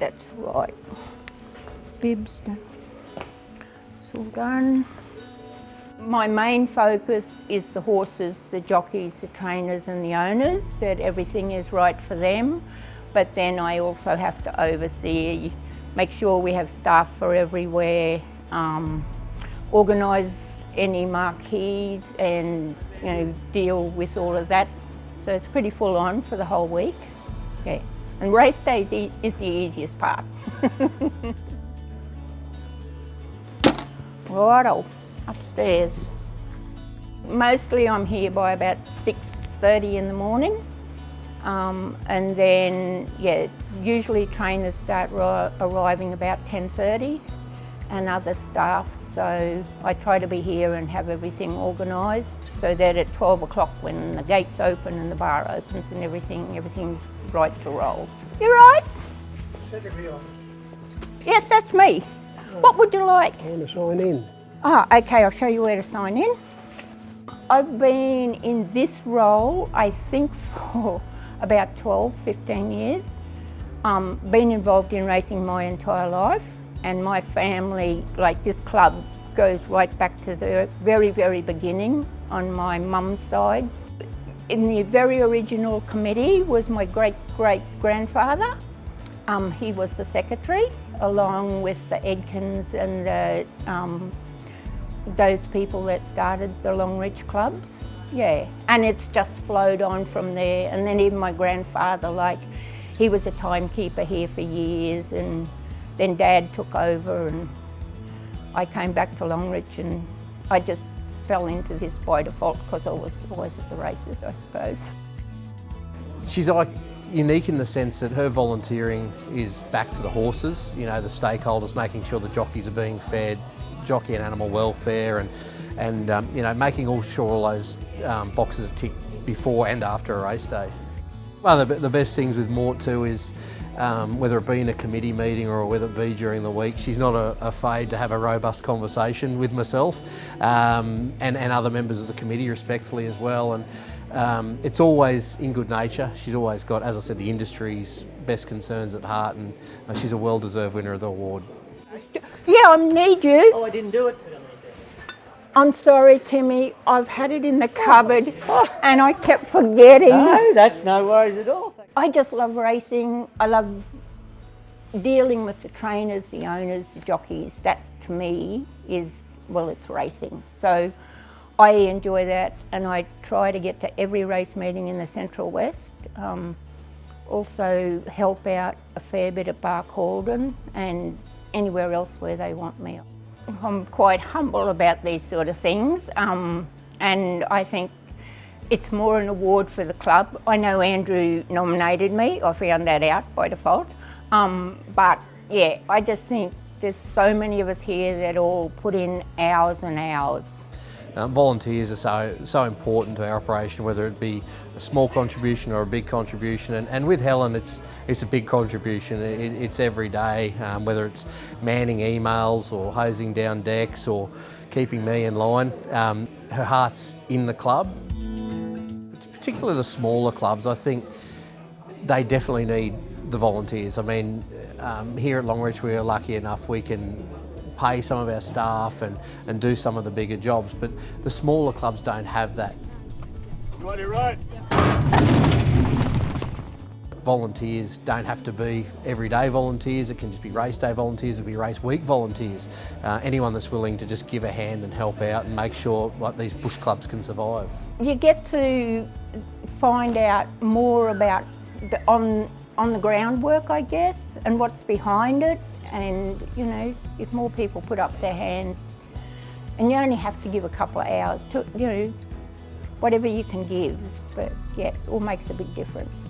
that's right. Bibs done. It's all done. My main focus is the horses, the jockeys, the trainers and the owners, that everything is right for them. But then I also have to oversee, make sure we have staff for everywhere, organise any marquees and deal with all of that. So it's pretty full on for the whole week. Yeah. And race day is the easiest part. Righto, upstairs. Mostly I'm here by about 6:30 in the morning. And then, usually trainers start arriving about 10:30 and other staff. So I try to be here and have everything organised so that at 12 o'clock when the gates open and the bar opens and everything's right to roll. You right? Secretary office. Yes, that's me. What would you like? I want to sign in. Okay, I'll show you where to sign in. I've been in this role, I think, for about 12, 15 years. Been involved in racing my entire life, and my family, like this club, goes right back to the very, very beginning on my mum's side. In the very original committee was my great-great-grandfather. He was the secretary, along with the Edkins and those people that started the Longreach clubs. Yeah, and it's just flowed on from there. And then even my grandfather, he was a timekeeper here for years, and then Dad took over and I came back to Longreach, and I just fell into this by default because I was always at the races, I suppose. She's unique in the sense that her volunteering is back to the horses, the stakeholders, making sure the jockeys are being fed, jockey and animal welfare, and making sure all those boxes are ticked before and after a race day. One of the best things with Mort too is whether it be in a committee meeting or whether it be during the week, she's not afraid to have a robust conversation with myself and other members of the committee respectfully as well. And it's always in good nature. She's always got, as I said, the industry's best concerns at heart, and she's a well-deserved winner of the award. Yeah, I need you. Oh, I didn't do it. I'm sorry, Timmy. I've had it in the cupboard and I kept forgetting. No, that's no worries at all. I just love racing. I love dealing with the trainers, the owners, the jockeys. That to me is, it's racing. So I enjoy that, and I try to get to every race meeting in the Central West. Also help out a fair bit at Bark Halden and anywhere else where they want me. I'm quite humble about these sort of things, and I think it's more an award for the club. I know Andrew nominated me, I found that out by default, but yeah, I just think there's so many of us here that all put in hours and hours. Volunteers are so important to our operation, whether it be a small contribution or a big contribution. And with Helen, it's a big contribution. It's every day, whether it's manning emails or hosing down decks or keeping me in line. Her heart's in the club. Particularly the smaller clubs, I think they definitely need the volunteers. I mean, here at Longreach, we are lucky enough we can pay some of our staff and do some of the bigger jobs, but the smaller clubs don't have that. Right. Volunteers don't have to be everyday volunteers, it can just be race day volunteers, it can be race week volunteers. Anyone that's willing to just give a hand and help out and make sure these bush clubs can survive. You get to find out more about on the groundwork, I guess, and what's behind it. And if more people put up their hand, and you only have to give a couple of hours to, whatever you can give, but yeah, it all makes a big difference.